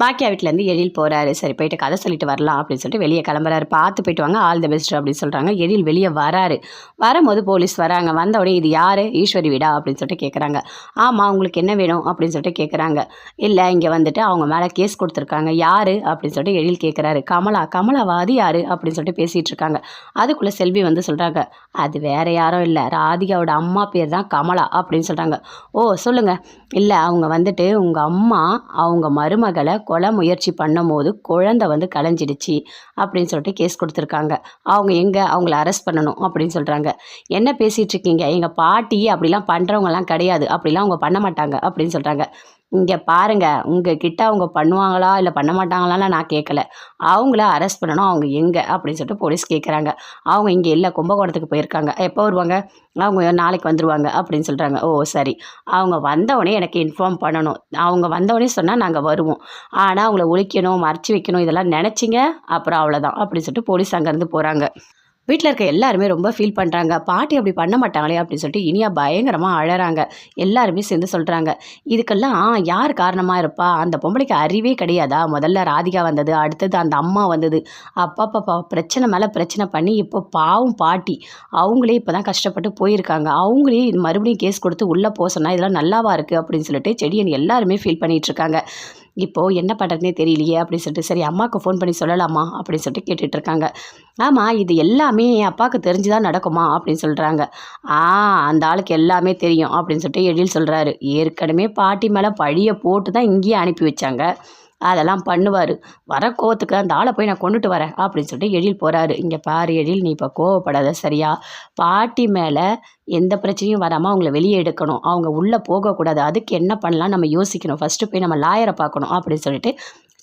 பாக்கியா வீட்டிலேருந்து எழில் போகிறாரு. சரி போயிட்டு கதை சொல்லிட்டு வரலாம் அப்படின்னு சொல்லிட்டு வெளியே கிளம்புறாரு. பார்த்து போயிட்டு வாங்க, ஆல் தி பெஸ்ட் அப்படின்னு சொல்கிறாங்க. எழில் வெளியே வராரு. வரும்போது போலீஸ் வராங்க. வந்த உடனே இது யார், ஈஸ்வரி வீடா அப்படின்னு சொல்லிட்டு கேட்குறாங்க. ஆமாம், உங்களுக்கு என்ன வேணும் அப்படின்னு சொல்லிட்டு கேட்குறாங்க. இல்லை, இங்கே வந்துட்டு அவங்க மேலே கேஸ் கொடுத்துருக்காங்க. யார் அப்படின்னு சொல்லிட்டு எழில் கேட்குறாரு. கமலாவா, அது யார் அப்படின்னு சொல்லிட்டு பேசிகிட்டு இருக்காங்க. அதுக்குள்ளே செல்வி வந்து சொல்கிறாங்க, அது வேற யாரும் இல்லை, ராதிகாவோட அம்மா பேர் தான் கமலா அப்படின்னு சொல்கிறாங்க. ஓ சொல்லுங்கள். இல்லை, அவங்க வந்துட்டு உங்கள் அம்மா அவங்க மருமகளை கொலை முயற்சி பண்ணும் போது குழந்தை வந்து கலைஞ்சிடுச்சு அப்படின்னு சொல்லிட்டு கேஸ் கொடுத்துருக்காங்க. அவங்க எங்கே, அவங்கள அரெஸ்ட் பண்ணணும் அப்படின்னு சொல்கிறாங்க. என்ன பேசிகிட்டு இருக்கீங்க, எங்கள் பாட்டி அப்படிலாம் பண்ணுறவங்கலாம் கிடையாது, அப்படிலாம் அவங்க பண்ண மாட்டாங்க அப்படின்னு சொல்கிறாங்க. இங்கே பாருங்கள், உங்ககிட்ட அவங்க பண்ணுவாங்களா இல்லை பண்ண மாட்டாங்களான்னு நான் கேட்கல. அவங்கள அரெஸ்ட் பண்ணணும். அவங்க எங்கே அப்படின்னு சொல்லிட்டு போலீஸ் கேட்குறாங்க. அவங்க இங்கே இல்லை, கும்பகோணத்துக்கு போயிருக்காங்க. எப்போ வருவாங்க, அவங்க நாளைக்கு வந்துடுவாங்க அப்படின்னு சொல்கிறாங்க. ஓ சரி, அவங்க வந்தவொடனே எனக்கு இன்ஃபார்ம் பண்ணணும். அவங்க வந்தவொடனே சொன்னால் நாங்கள் வருவோம். ஆனால் அவங்கள ஒழிக்கணும், மறைச்சி வைக்கணும் இதெல்லாம் நினச்சிங்க அப்புறம் அவ்வளோதான் அப்படின்னு சொல்லிட்டு போலீஸ் அங்கேருந்து போகிறாங்க. வீட்டில் இருக்க எல்லாருமே ரொம்ப ஃபீல் பண்ணுறாங்க. பாட்டி அப்படி பண்ண மாட்டாங்களே அப்படின்னு சொல்லிட்டு இனியா பயங்கரமாக அழறாங்க. எல்லாருமே சேர்ந்து சொல்கிறாங்க, இதுக்கெல்லாம் யார் காரணமாக இருப்பா, அந்த பொம்பளைக்கு அறிவே கிடையாதா, முதல்ல ராதிகா வந்தது, அடுத்தது அந்த அம்மா வந்தது, அப்பா பிரச்சனை மேலே பிரச்சனை பண்ணி இப்போ பாவம் பாட்டி அவங்களே இப்போ தான் கஷ்டப்பட்டு போயிருக்காங்க. அவங்களே இது மறுபடியும் கேஸ் கொடுத்து உள்ளே போக சொன்னால் இதெல்லாம் நல்லாவா இருக்குது அப்படின்னு சொல்லிட்டு செடியன் எல்லாருமே ஃபீல் பண்ணிகிட்ருக்காங்க. இப்போது என்ன பண்ணுறதுனே தெரியலையே அப்படின்னு சொல்லிட்டு, சரி அம்மாவுக்கு ஃபோன் பண்ணி சொல்லலாமா அப்படின்னு சொல்லிட்டு கேட்டுட்ருக்காங்க. ஆமாம், இது எல்லாமே என் அப்பாவுக்கு தெரிஞ்சு தான் நடக்குமா அப்படின்னு சொல்கிறாங்க. அந்த ஆளுக்கு எல்லாமே தெரியும் அப்படின்னு சொல்லிட்டு எழில் சொல்கிறாரு. ஏற்கனவே பாட்டி மேலே பழியை போட்டு தான் இங்கேயே அனுப்பி வச்சாங்க, அதெல்லாம் பண்ணுவார். வர கோவத்துக்கு அந்த ஆளை போய் நான் கொண்டுட்டு வரேன் அப்படின்னு சொல்லிட்டு எழில் போகிறாரு. இங்கே பாரு எழில், நீ இப்போ கோவப்படாத சரியா, பாட்டி மேலே எந்த பிரச்சனையும் வராமல் அவங்கள வெளியே எடுக்கணும், அவங்க உள்ளே போகக்கூடாது, அதுக்கு என்ன பண்ணலாம் நம்ம யோசிக்கணும், ஃபஸ்ட்டு போய் நம்ம லாயரை பார்க்கணும் அப்படின்னு சொல்லிட்டு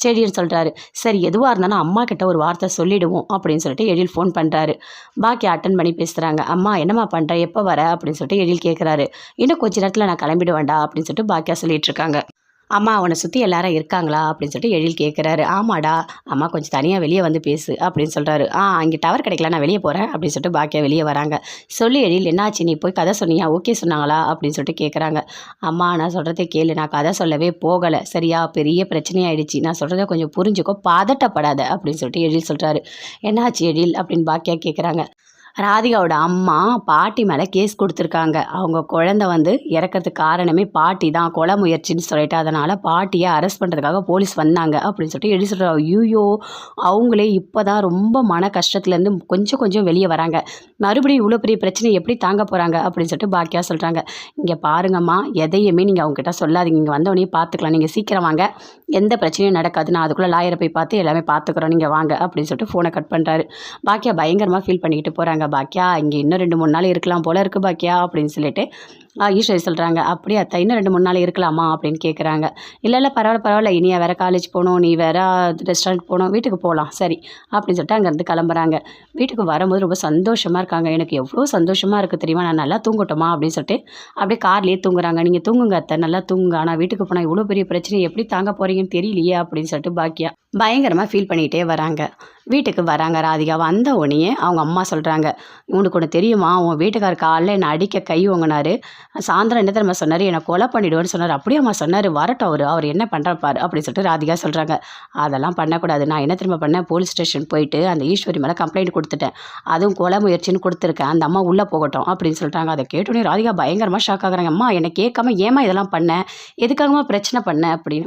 செடின்னு சொல்கிறாரு. சரி எதுவாக இருந்தாலும் அம்மா கிட்ட ஒரு வார்த்தை சொல்லிவிடுவோம் அப்படின்னு சொல்லிட்டு எழில் ஃபோன் பண்ணுறாரு. பாக்கி அட்டன் பண்ணி பேசுகிறாங்க. அம்மா என்னம்மா பண்ணுற, எப்போ வர அப்படின்னு சொல்லிட்டு எழில் கேட்குறாரு. இன்னும் கொஞ்ச நேரத்தில் நான் கிளம்பிடுவேன்டா அப்படின்னு சொல்லிட்டு பாக்கியா சொல்லிட்டு இருக்காங்க. அம்மா அவனை சுற்றி எல்லாரும் இருக்காங்களா அப்படின்னு சொல்லிட்டு எழில் கேட்குறாரு. ஆமாடா, அம்மா கொஞ்சம் தனியாக வெளியே வந்து பேசு அப்படின்னு சொல்கிறாரு. அங்கே டவர் கிடைக்கல, நான் வெளியே போகிறேன் அப்படின்னு சொல்லிட்டு பாக்கியா வெளியே வராங்க. சொல்லி எழில், என்னாச்சு, நீ போய் கதை சொன்னியா, ஓகே சொன்னாங்களா அப்படின்னு சொல்லிட்டு கேட்குறாங்க. அம்மா நான் சொல்கிறத கேளு, நான் கதை சொல்லவே போகலை சரியா, பெரிய பிரச்சனையாயிடுச்சு, நான் சொல்கிறத கொஞ்சம் புரிஞ்சுக்கோ, பதட்டப்படாத அப்படின்னு சொல்லிட்டு எழில் சொல்கிறாரு. என்னாச்சு எழில் அப்படின்னு பாக்கியா கேட்குறாங்க. ராதிகாவோட அம்மா பாட்டி மேலே கேஸ் கொடுத்துருக்காங்க. அவங்க குழந்தை வந்து இறக்கிறதுக்கு காரணமே பாட்டி தான், கொலை முயற்சின்னு சொல்லிட்டு அதனால் பாட்டியை அரெஸ்ட் பண்ணுறதுக்காக போலீஸ் வந்தாங்க அப்படின்னு சொல்லிட்டு எழுதி சொல்கிறாங்க. ஐயோ, அவங்களே இப்போ தான் ரொம்ப மன கஷ்டத்துலேருந்து கொஞ்சம் வெளியே வராங்க. மறுபடியும் இவ்வளோ பெரிய பிரச்சனை எப்படி தாங்க போகிறாங்க அப்படின்னு சொல்லிட்டு பாக்கியா சொல்கிறாங்க. இங்கே பாருங்கம்மா, எதையுமே நீங்கள் அவங்ககிட்ட சொல்லாதீங்க, இங்கே வந்தவொடனே பார்த்துக்கலாம், நீங்கள் சீக்கிரம் வாங்க, எந்த பிரச்சனையும் நடக்காது, நான் அதுக்குள்ளே லாயரை போய் பார்த்து எல்லாமே பார்த்துக்குறோம், நீங்கள் வாங்க அப்படின்னு சொல்லிட்டு ஃபோனை கட் பண்ணுறாரு. பாக்கியா பயங்கரமாக ஃபீல் பண்ணிக்கிட்டு போகிறாங்க. பாக்கியா இங்கே இன்னும் 2-3 நாள் இருக்கலாம் போல இருக்குது பாக்கியா அப்படின்னு சொல்லிட்டு ஈஸ்வரி சொல்கிறாங்க. அப்படியே அத்தை இன்னும் 2-3 நாள் இருக்கலாமா அப்படின்னு கேட்குறாங்க. இல்லை பரவாயில்ல, இனியா வேறு காலேஜ் போகணும், நீ வேறு ரெஸ்டாரண்ட் போகணும், வீட்டுக்கு போகலாம் சரி அப்படின்னு சொல்லிட்டு அங்கேருந்து கிளம்புறாங்க. வீட்டுக்கு வரும்போது ரொம்ப சந்தோஷமாக இருக்காங்க. எனக்கு எவ்வளோ சந்தோஷமாக இருக்குது தெரியுமா, நான் நல்லா தூங்கட்டுமா அப்படின்னு சொல்லிட்டு அப்படியே கார்லேயே தூங்குறாங்க. நீங்கள் தூங்குங்க அத்தை, நல்லா தூங்குங்க, ஆனால் வீட்டுக்கு போனால் இவ்வளோ பெரிய பிரச்சனை எப்படி தாங்க போகிறீங்கன்னு தெரியலையே அப்படின்னு சொல்லிட்டு பாக்கியா பயங்கரமாக ஃபீல் பண்ணிகிட்டே வராங்க. வீட்டுக்கு வராங்க. ராதிகா வந்த உடனே அவங்க அம்மா சொல்கிறாங்க, உனக்கு ஒன்று தெரியுமா, உன் வீட்டுக்கார காலில் என்னை அடிக்க கை வாங்கினார், சாயந்தரம் என்ன தெரியுமா சொன்னார், என்னை கொலை பண்ணிவிடுவேன்னு சொன்னார். அப்படியே அம்மா சொன்னார், வரட்டும் அவர் என்ன பண்ணுறப்பார் அப்படின்னு சொல்லிட்டு ராதிகா சொல்கிறாங்க. அதெல்லாம் பண்ணக்கூடாது, நான் என்ன தெரியுமா பண்ணேன், போலீஸ் ஸ்டேஷன் போயிட்டு அந்த ஈஸ்வரி மேலே கம்ப்ளைண்ட் கொடுத்துட்டேன், அதுவும் கொலை முயற்சின்னு கொடுத்துருக்கேன், அந்த அம்மா உள்ளே போகட்டும் அப்படின்னு சொல்லிட்டாங்க. அதை கேட்டோன்னே ராதிகா பயங்கரமாக ஷாக் ஆகுறாங்க. அம்மா என்னை கேட்காம ஏமா இதெல்லாம் பண்ணேன், எதுக்காகமா பிரச்சனை பண்ணேன் அப்படின்னு